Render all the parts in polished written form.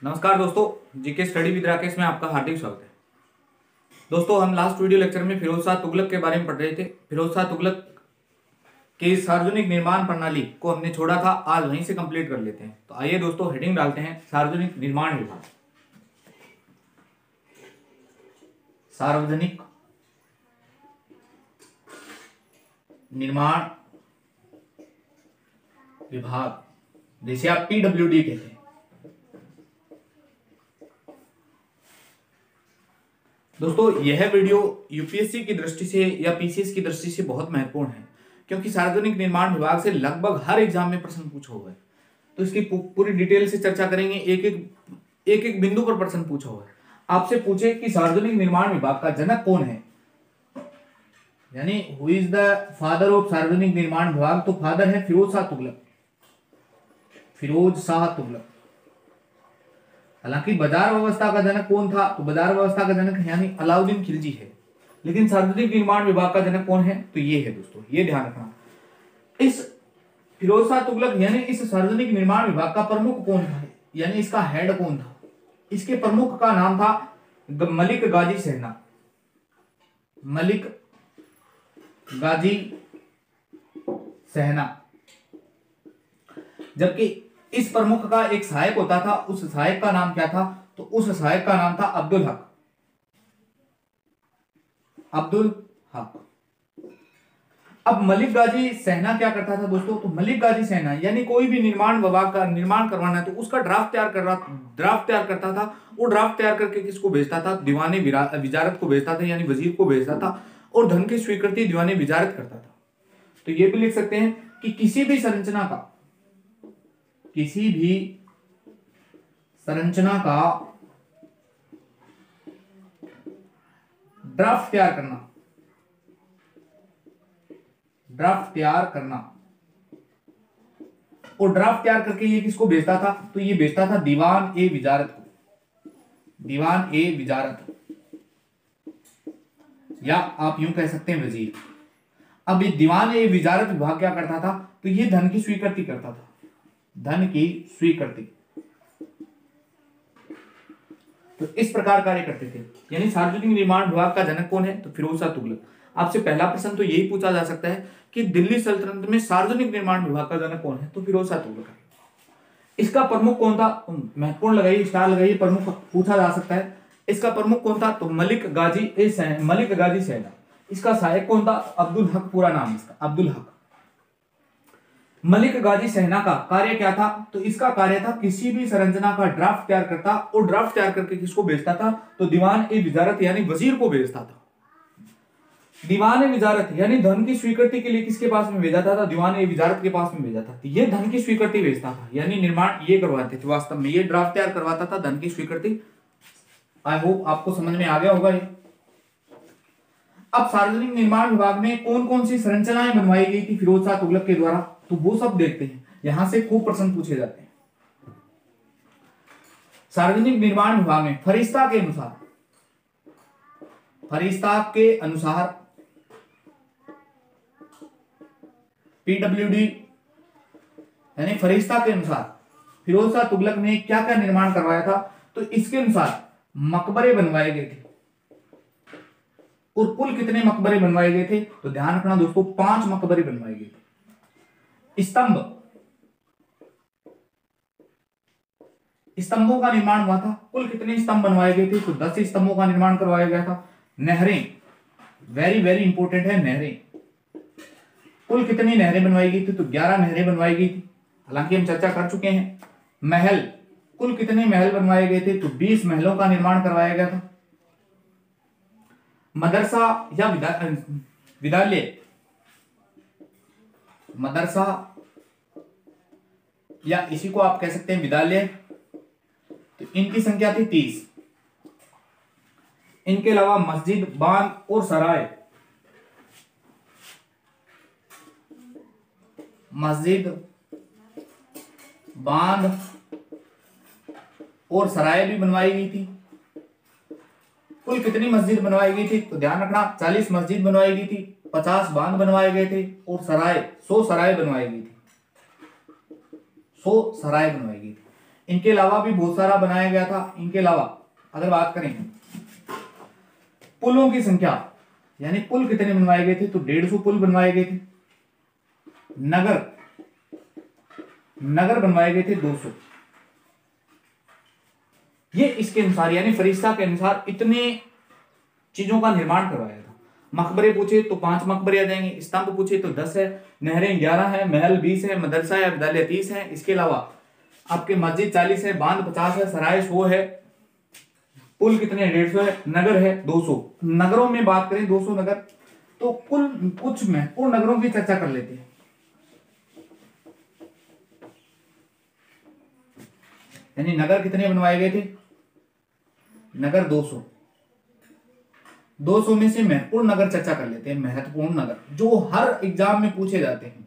नमस्कार दोस्तों, GK study with Rakesh में आपका हार्दिक स्वागत है। दोस्तों, हम लास्ट वीडियो लेक्चर में फिरोज शाह तुगलक के बारे में पढ़ रहे थे। फिरोज शाह तुगलक के सार्वजनिक निर्माण प्रणाली को हमने छोड़ा था, आज वहीं से कंप्लीट कर लेते हैं। तो आइए दोस्तों, हेडिंग डालते हैं सार्वजनिक निर्माण विभाग। सार्वजनिक निर्माण विभाग, जिसे आप पीडब्ल्यूडी कहते हैं। दोस्तों, यह वीडियो यूपीएससी की दृष्टि से या पीसीएस की दृष्टि से बहुत महत्वपूर्ण है, क्योंकि सार्वजनिक निर्माण विभाग से लगभग हर एग्जाम में प्रश्न पूछा हुआ है। तो इसकी पूरी डिटेल से चर्चा करेंगे। एक एक बिंदु पर प्रश्न पूछा हुआ है। आपसे पूछे कि सार्वजनिक निर्माण विभाग का जनक कौन है, यानी who is the father of सार्वजनिक निर्माण विभाग, तो फादर है फिरोज शाह तुगलक। फिरोज शाह तुगलक। हालांकि बाजार व्यवस्था का जनक कौन था, तो बाजार व्यवस्था का जनक यानी अलाउद्दीन खिलजी है। लेकिन सार्वजनिक निर्माण विभाग का जनक कौन है, तो ये है दोस्तों, ये ध्यान रखना। इस फिरोज शाह तुगलक यानी इस सार्वजनिक निर्माण विभाग का प्रमुख कौन था, यानी इसका हेड कौन था। इसके प्रमुख का नाम था मलिक गाजी सहना। मलिक गाजी सहना। जबकि इस प्रमुख का एक सहायक होता था, उस सहायक का नाम क्या था, तो उस सहायक का नाम था अब्दुल हक। अब्दुल हक। अब मलिक गाजी सहना क्या करता था दोस्तों, तो मलिक गाजी सहना यानी कोई भी निर्माण विभाग का निर्माण करवाना है तो उसका ड्राफ्ट तैयार करता था। वो ड्राफ्ट तैयार करके किसको भेजता था, दीवाने विजारत को भेजता था, यानी वजीर को भेजता था, और धन की स्वीकृति दीवाने विजारत करता था। तो ये भी लिख सकते हैं कि किसी भी संरचना का ड्राफ्ट तैयार करना और ड्राफ्ट तैयार करके ये किसको भेजता था, तो ये भेजता था दीवान ए विजारत को। दीवान ए विजारत, या आप यूं कह सकते हैं वजीर। अब ये दीवान ए विजारत विभाग क्या करता था, तो ये धन की स्वीकृति करता था। धन की स्वीकृति, तो इस प्रकार कार्य करते थे। यानी सार्वजनिक निर्माण विभाग का जनक कौन है, तो फिरोज शाह तुगलक। आपसे पहला प्रश्न तो यही पूछा जा सकता है कि दिल्ली सल्तनत में सार्वजनिक निर्माण विभाग का जनक कौन है, तो फिरोज शाह तुगलक है। इसका प्रमुख कौन था, महत्वपूर्ण लगाइए, स्टार लगाइए, प्रमुख पूछा जा सकता है। इसका प्रमुख कौन था, तो मलिक गाजी सहना। इसका सहायक कौन था, अब्दुल हक, पूरा नाम इसका अब्दुल हक। मलिक गाजी सहना का कार्य क्या था, तो इसका कार्य था किसी भी संरचना का ड्राफ्ट तैयार करता और ड्राफ्ट तैयार करके किसको भेजता था, तो दीवान ए विजारत यानी वजीर को भेजता था। दीवान ए विजारत यानी धन की स्वीकृति के लिए किसके पास में भेजा था, दीवान ए विजारत के पास में भेजा था। तो ये धन की स्वीकृति भेजता था, यानी निर्माण ये करवाते थे। वास्तव में ये ड्राफ्ट तैयार करवाता था, धन की स्वीकृति। आई होप आपको समझ में आ गया होगा ये। अब सार्वजनिक निर्माण विभाग में कौन कौन सी संरचनाएं बनवाई गई थी फिरोज शाह तुगलक के द्वारा, तो वो सब देखते हैं। यहां से खूब प्रश्न पूछे जाते हैं। सार्वजनिक निर्माण विभाग में फरिश्ता के अनुसार पीडब्ल्यूडी यानी फरिश्ता के अनुसार फिरोज शाह तुगलक ने क्या क्या निर्माण करवाया था, तो इसके अनुसार मकबरे बनवाए गए थे। और कुल कितने मकबरे बनवाए गए थे, तो ध्यान रखना दोस्तों, 5 मकबरे बनवाए गए थे। स्तंभों का निर्माण हुआ था। कुल कितने स्तंभ बनवाए गए थे, तो 10 स्तंभों का निर्माण करवाया गया था। नहरें, वेरी वेरी इंपॉर्टेंट है नहरें। कुल कितनी नहरें बनवाई गई थी, तो 11 नहरें बनवाई गई थी। हालांकि हम चर्चा कर चुके हैं। महल, कुल कितने महल बनवाए गए थे, तो 20 महलों का निर्माण करवाया गया था। मदरसा या विद्यालय, मदरसा या इसी को आप कह सकते हैं विद्यालय, तो इनकी संख्या थी 30। इनके अलावा मस्जिद, बांध और सराय, मस्जिद, बांध और सराय भी बनवाई गई थी। कुल कितनी मस्जिद बनवाई गई थी, तो ध्यान रखना 40 मस्जिद बनवाई गई थी, 50 बांध बनवाए गए थे और सराय 100 सराय बनवाई गई थी। 100 सराय बनवाई गई थी। इनके अलावा भी बहुत सारा बनाया गया था। इनके अलावा अगर बात करें पुलों की संख्या, यानी पुल कितने बनवाए गए थे, तो 150 पुल बनवाए गए थे। नगर बनवाए गए थे 200। ये इसके अनुसार यानी फरिश्ता के अनुसार इतने चीजों का निर्माण करवाया था। मकबरे पूछे तो 5 मकबरे आ जाएंगे, स्तंभ पूछे तो 10 है, नहरें 11 है, महल 20 है, मदरसा या विद्यालय 30 है। इसके अलावा आपके मस्जिद 40 है, बांध 50 है, सराय 100 है, पुल कितने 150 है, नगर है 200। नगरों में बात करें 200 नगर, तो कुल कुछ महत्वपूर्ण नगरों की चर्चा कर लेते हैं। यानी नगर कितने बनवाए गए थे, नगर 200। 200 में से महत्वपूर्ण नगर चर्चा कर लेते हैं। महत्वपूर्ण नगर जो हर एग्जाम में पूछे जाते हैं।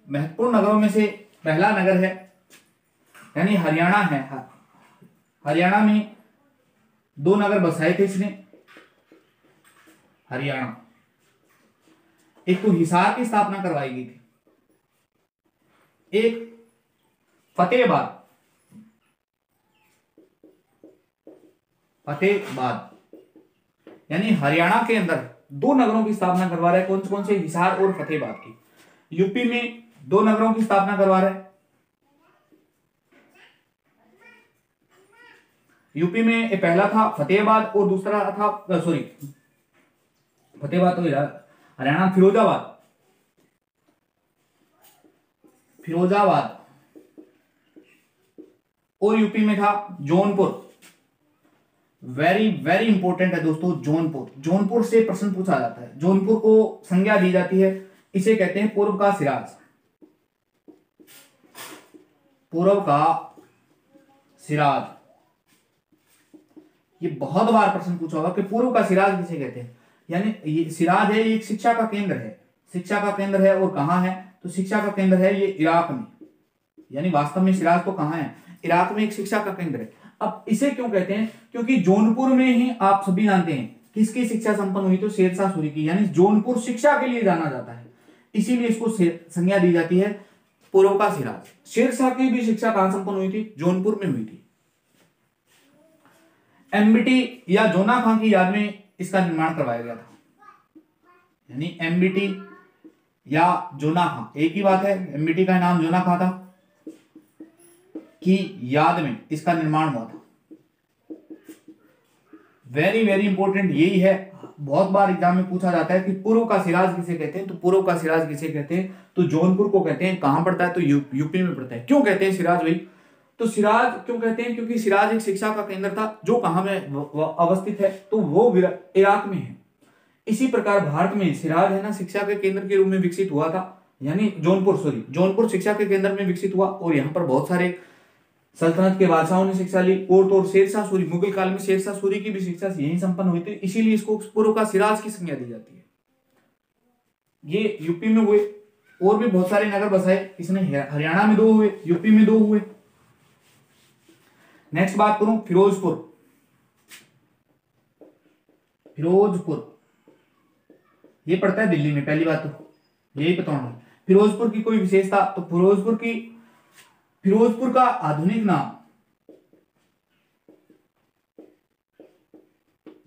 महत्वपूर्ण नगरों में से पहला नगर है, यानी हरियाणा है। हरियाणा में 2 नगर बसाए थे इसने, हरियाणा। एक तो हिसार की स्थापना करवाई गई थी, एक फतेहाबाद। यानी हरियाणा के अंदर 2 नगरों की स्थापना करवा रहा है। कौन कौन से, हिसार और फतेहाबाद की। यूपी में 2 नगरों की स्थापना करवा रहा है। यूपी में पहला था फतेहाबाद और दूसरा था फतेहाबाद तो हरियाणा, फिरोजाबाद। और यूपी में था जौनपुर। वेरी वेरी इंपॉर्टेंट है दोस्तों जौनपुर। जौनपुर से प्रश्न पूछा जाता है। जौनपुर को संज्ञा दी जाती है, इसे कहते हैं पूर्व का सिराज। पूर्व का सिराज, ये बहुत बार प्रश्न पूछा होगा कि पूर्व का सिराज किसे कहते हैं। यानी ये सिराज है, ये एक शिक्षा का केंद्र है। शिक्षा का केंद्र है और कहां है, तो शिक्षा का केंद्र है ये इराक में। यानी वास्तव में सिराज तो कहां है, इराक में एक शिक्षा का केंद्र है। अब इसे क्यों कहते हैं, क्योंकि जौनपुर में ही आप सभी जानते हैं किसकी शिक्षा संपन्न हुई, तो शेरशाह सूरी की। यानी जौनपुर शिक्षा के लिए जाना जाता है, इसीलिए इसको संज्ञा दी जाती है पूर्व का सिराज। शेरशाह की भी शिक्षा कहां संपन्न हुई थी, जौनपुर में हुई थी। एमबीटी या जोना खां की याद में इसका निर्माण करवाया गया था। यानी एमबीटी या जोना खां एक ही बात है। एमबीटी का नाम जोना खां था की याद में इसका निर्माण हुआ था। वेरी वेरी इंपॉर्टेंट यही है, बहुत बार एग्जाम में पूछा जाता है कि पूर्व का सिराज किसे कहते हैं, तो पूर्व का सिराज किसे कहते हैं, तो जौनपुर को कहते हैं। कहां पड़ता है, तो यूपी में पड़ता है। क्यों कहते हैं सिराज भाई, तो सिराज क्यों कहते हैं, क्योंकि सिराज एक शिक्षा का केंद्र था जो कहां में अवस्थित है, तो वो इराक में है। इसी प्रकार भारत में सिराज है ना शिक्षा के केंद्र के रूप में विकसित हुआ था। यानी जौनपुर शिक्षा के केंद्र में विकसित हुआ और यहाँ पर बहुत सारे सल्तनत के बादशाहों ने शिक्षा ली। और तो शेरशाह सूरी, मुगल काल में शेरशाह सूरी की भी शिक्षा यहीं संपन्न हुई थी, इसीलिए इसको पूर्व का सिराज की संज्ञा दी जाती है। ये यूपी में हुए, और भी बहुत सारे नगर बसाए इसने। हरियाणा में 2 हुए, यूपी में 2 हुए। नेक्स्ट बात करूं फिरोजपुर। ये पड़ता है दिल्ली में, पहली बात तो यही बताऊंगा। फिरोजपुर की कोई विशेषता, तो फिरोजपुर का आधुनिक नाम,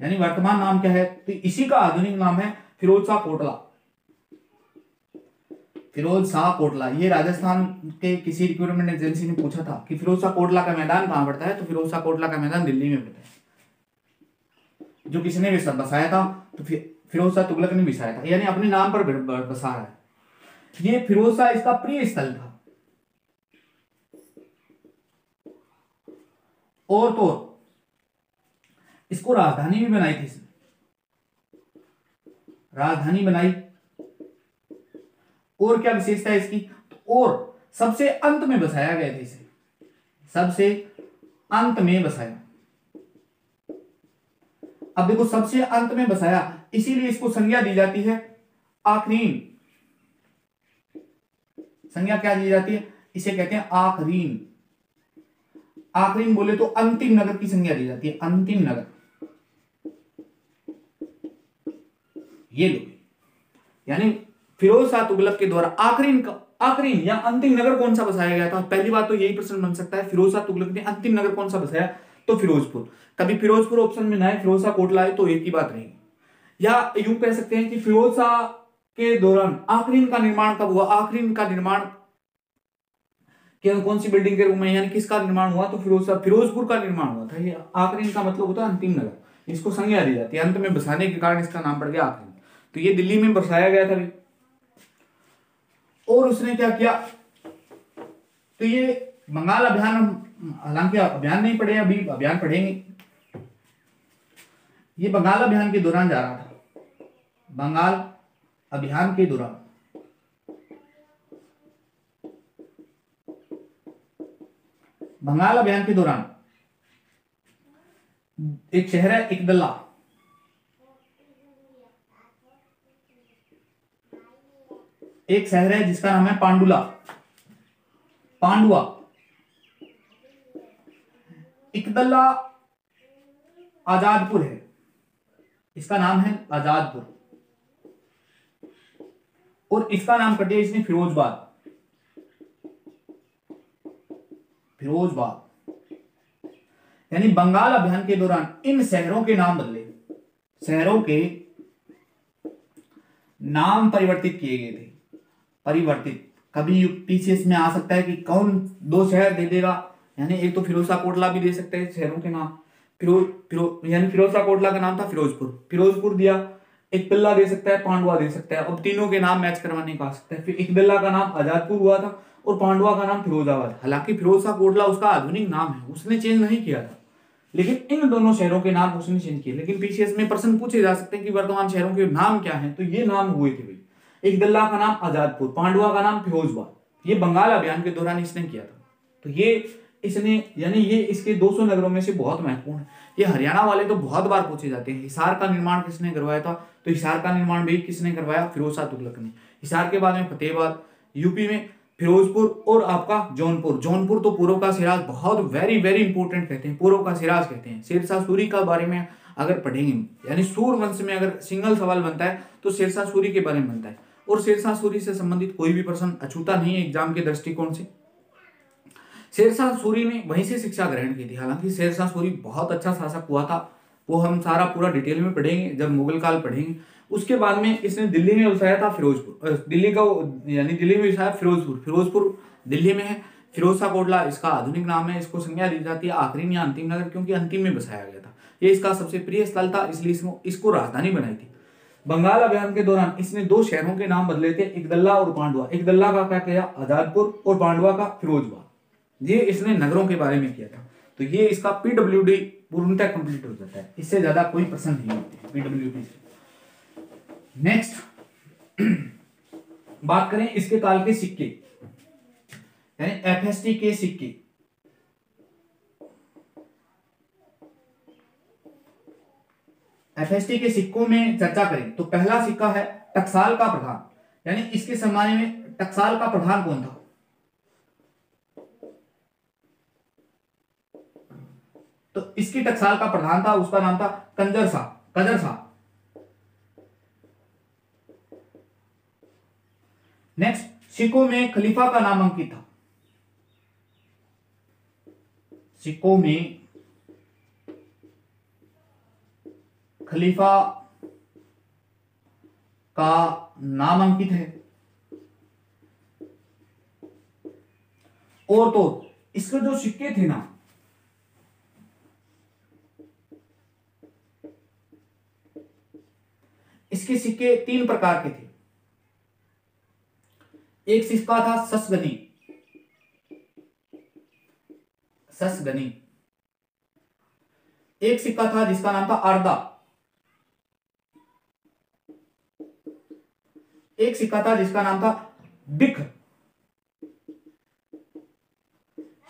यानी वर्तमान नाम क्या है, तो इसी का आधुनिक नाम है फिरोज शाह कोटला। ये राजस्थान के किसी रिक्रूटमेंट एजेंसी ने पूछा था कि फिरोज शाह कोटला का मैदान कहां पड़ता है, तो फिरोज शाह कोटला का मैदान दिल्ली में पड़ता है। जो किसने बसाया था, तो फिरोज शाह तुगलक ने बसाया था, यानी अपने नाम पर बसा रहा है। ये फिरोज शाह इसका प्रिय स्थल था। और तो इसको राजधानी भी बनाई थी इसने, राजधानी बनाई। और क्या विशेषता है इसकी, तो और सबसे अंत में बसाया गया था इसे, सबसे अंत में बसाया। अब देखो सबसे अंत में बसाया, इसीलिए इसको संज्ञा दी जाती है आखरीन। संज्ञा क्या दी जाती है, इसे कहते हैं आखरीन। आखरीन बोले तो अंतिम नगर की संज्ञा दी जाती है, अंतिम नगर। ये लो, यानी फिरोज शाह तुगलक के द्वारा आखरीन आखिरी या अंतिम नगर कौन सा बसाया गया था? पहली बात तो यही प्रश्न बन सकता है, फिरोज शाह तुगलक ने अंतिम नगर कौन सा बसाया? तो फिरोजपुर। कभी फिरोजपुर ऑप्शन में ना है, फिरोज शाह कोटला है, तो एक ही बात रहेगी। या यूं कह सकते हैं कि फिरोज शाह के दौरान आखिरी का निर्माण कब हुआ? आखिरी का निर्माण कौन सी बिल्डिंग के रूप में, यानी किसका निर्माण हुआ? तो फिरोजपुर का निर्माण हुआ था। ये आखिरी का मतलब होता है अंतिम नगर, इसको संज्ञा दी जाती है, अंत में बसाने के कारण इसका नाम पड़ गया आखिरी। तो ये दिल्ली में बसाया गया था। और उसने क्या किया? तो ये बंगाल अभियान, हालांकि अभियान नहीं पढ़े, अभी अभियान पढ़ेंगे। ये बंगाल अभियान के दौरान जा रहा था, बंगाल अभियान के दौरान। बंगाल अभियान के दौरान एक शहर है इकदला, एक शहर है जिसका नाम है पांडुला, पांडुआ। इकदला आजादपुर है, इसका नाम है आजादपुर, और इसका नाम कर दिया इसने फिरोजबाद, फिरोजबाद। यानी बंगाल अभियान के दौरान इन शहरों के नाम बदले, शहरों के नाम परिवर्तित किए गए थे। परिवर्तित कभी पीसीएस में आ सकता है कि कौन दो शहर दे देगा, यानी एक तो फिरोज शाह कोटला भी दे सकते हैं शहरों के नाम। यानी फिरोज शाह कोटला का नाम था फिरोजपुर, फिरोजपुर दिया। एक बिल्ला दे सकता है, पांडुआ दे सकता है। अब तीनों के नाम मैच करवाने का आ सकता है। फिर एक बिल्ला का नाम आजादपुर हुआ था और पांडुआ का नाम फिरोजाबाद। हालांकि फिरोज शाह कोटला उसका आधुनिक नाम है, उसने चेंज नहीं किया था, लेकिन इन दोनों शहरों के नाम उसने चेंज किए। लेकिन पीसीएस में प्रश्न पूछे जा सकते हैं कि वर्तमान शहरों के नाम क्या हैं, तो ये नाम हुए थे भाई, एक दल्ला का नाम आजादपुर, पांडुआ का नाम फिरोजबाद। ये बंगाल अभियान के दौरान इसने किया था। तो ये इसने, यानी ये इसके 200 नगरों में से बहुत महत्वपूर्ण है। ये हरियाणा वाले तो बहुत बार पूछे जाते हैं। हिसार का निर्माण किसने करवाया था? तो हिसार का निर्माण भी किसने करवाया? फिरोज शाह तुगलक ने। हिसार के बाद में फतेहाबाद, यूपी में फिरोजपुर, और आपका जौनपुर। जौनपुर तो पूर्व का सिराज, बहुत वेरी वेरी इंपॉर्टेंट कहते हैं, पूर्व का सिराज कहते हैं। शेरशाह सूरी का बारे में अगर पढ़ेंगे, यानी सूर वंश में अगर सिंगल सवाल बनता है तो शेरशाह सूरी के बारे में बनता है। और शेरशाह सूरी से संबंधित कोई भी प्रश्न अछूता नहीं है एग्जाम के दृष्टिकोण से। शेरशाह सूरी ने वहीं से शिक्षा ग्रहण की थी। हालांकि शेरशाह सूरी बहुत अच्छा शासक हुआ था, वो हम सारा पूरा डिटेल में पढ़ेंगे जब मुगल काल पढ़ेंगे। उसके बाद में इसने दिल्ली में बसाया था फिरोजपुर, दिल्ली का, यानी दिल्ली में बसाया फिरोजपुर। फिरोजपुर दिल्ली में है। फिरोज शाह कोटला इसका आधुनिक नाम है। इसको संज्ञा दी जाती है आखिरी या अंतिम नगर, क्योंकि अंतिम में बसाया गया था। ये इसका सबसे प्रिय स्थल था, इसलिए इसको राजधानी बनाई थी। बंगाल अभियान के दौरान इसने दो शहरों के नाम बदले थे, इकदल्ला और पांडुआ। इकदल्ला का क्या किया? आजादपुर, और पांडुआ का फिरोजबाद। ये इसने नगरों के बारे में किया था। तो ये इसका पीडब्ल्यूडी पूर्णतः कंप्लीट हो जाता है। इससे ज्यादा कोई प्रश्न नहीं होते पीडब्ल्यूडी से। नेक्स्ट बात करें इसके काल के सिक्के, यानी एफएसटी के सिक्के। एफएसटी के सिक्कों में चर्चा करें तो पहला सिक्का है टकसाल का प्रधान, यानी इसके सम्मान में टकसाल का प्रधान कौन था? तो इसकी टकसाल का प्रधान था, उसका नाम था कंजर शाह, कदर शाह। नेक्स्ट, सिक्कों में खलीफा का नाम अंकित था। सिक्कों में खलीफा का नाम अंकित है। और तो इसके जो सिक्के थे ना, इसके सिक्के तीन प्रकार के थे। एक सिक्का था ससगनी, ससगनी। एक सिक्का था जिसका नाम था अर्दा। एक सिक्का था जिसका नाम था बिख।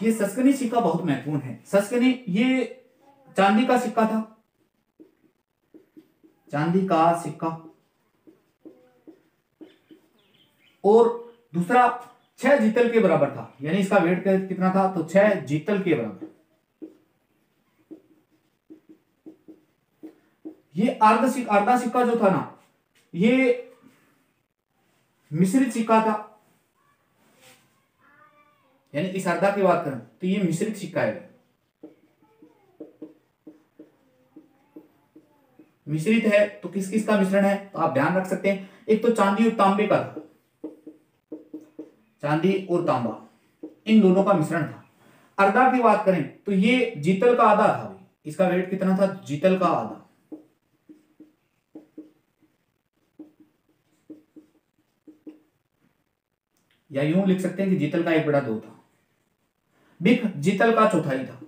ये ससगनी सिक्का बहुत महत्वपूर्ण है। ससगनी ये चांदी का सिक्का था, चांदी का सिक्का। और दूसरा 6 जीतल के बराबर था, यानी इसका वेट कितना था? तो 6 जीतल के बराबर। ये अर्धा सिक्का जो था ना, ये मिश्रित सिक्का था। यानी इस अर्धा की बात करें तो ये मिश्रित सिक्का है, मिश्रित है। तो किस किस का मिश्रण है तो आप ध्यान रख सकते हैं, एक तो चांदी और तांबे का था, चांदी और तांबा इन दोनों का मिश्रण था। अर्धा की बात करें तो ये जीतल का आधा था, इसका वेट कितना था, जीतल का आधा, या यूं लिख सकते हैं कि जीतल का 1/2 था। बिक जीतल का चौथाई था,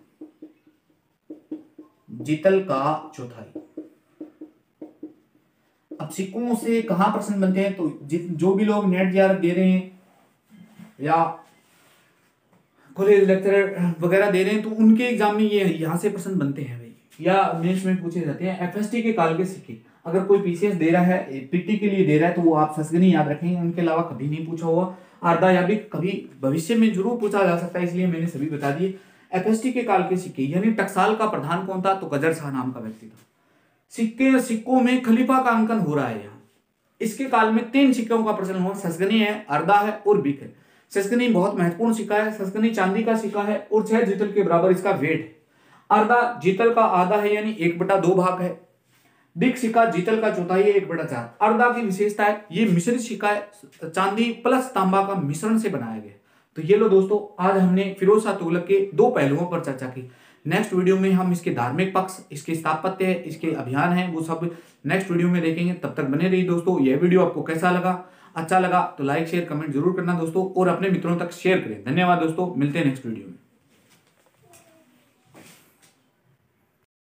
जीतल का चौथाई। अब सिक्कों से कहां प्रश्न बनते हैं, तो जो भी लोग नेट जीआरएफ दे रहे हैं या कॉलेज लेक्चरर वगैरह दे रहे हैं, तो उनके एग्जाम में ये यहां से प्रश्न बनते हैं भाई, या मेंस में पूछे जाते हैं। एफएसटी के काल के सिक्के अगर कोई पीसीएस दे रहा है, पीटी के लिए दे रहा है, तो वो आप ससगनी याद रखेंगे, उनके अलावा कभी नहीं पूछा हुआ। अर्धा या भी कभी भविष्य में जरूर पूछा जा सकता है, इसलिए मैंने सभी बता दिए। एफएसटी के काल के सिक्के यानी टकसाल का प्रधान कौन था, तो गजर शाह नाम का व्यक्ति था। सिक्कों में खलीफा का अंकन हो रहा है यहाँ। इसके काल में 3 सिक्कों का प्रचलन हुआ, ससगनी है, अर्धा है और बिक है। ससगनी बहुत महत्वपूर्ण सिक्का है, ससगनी चांदी का सिक्का है और 6 जीतल के बराबर इसका वेट है। अर्धा जीतल का आधा है यानी 1/2 भाग है। बिक सिक्का जीतल का चौथाई है 1/4। अर्धा की विशेषता है ये मिश्रित सिक्का है, चांदी प्लस तांबा का मिश्रण से बनाया गया। तो ये लो दोस्तों, आज हमने फिरोज शाह तुगलक के 2 पहलुओं पर चर्चा की। नेक्स्ट वीडियो में हम इसके धार्मिक पक्ष, इसके स्थापत्य है, इसके अभियान है, वो सब नेक्स्ट वीडियो में देखेंगे। तब तक बने रहिए दोस्तों। यह वीडियो आपको कैसा लगा, अच्छा लगा तो लाइक शेयर कमेंट जरूर करना दोस्तों, और अपने मित्रों तक शेयर करें। धन्यवाद दोस्तों, मिलते हैं नेक्स्ट वीडियो में।